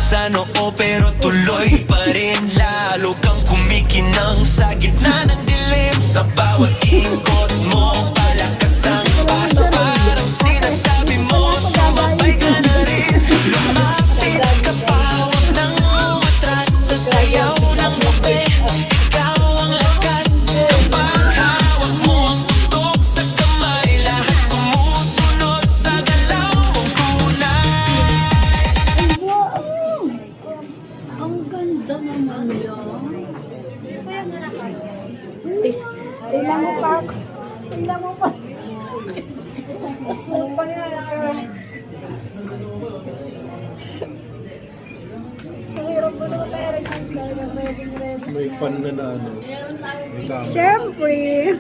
sa noo pero tuloy pa rin. Lalo kang kumikinang sa gitna ng dilim. Sa bawat ikot mo, palakas ang paso. Parang sinasabi mo, sumabay ka na rin. Lumapit ka pa, huwag nang umatras. Sa sayaw ng gabi, ikaw ang lakas. Kapag hawak mo ang putok sa kamay, lahat sumusunod sa galaw mong tunay. Ang ganda naman yan. Tingnan mo pa ako. Tingnan mo pa. Supa niya. Mahirap mo naman tayo. May fan na ano. May camera. Siyempre.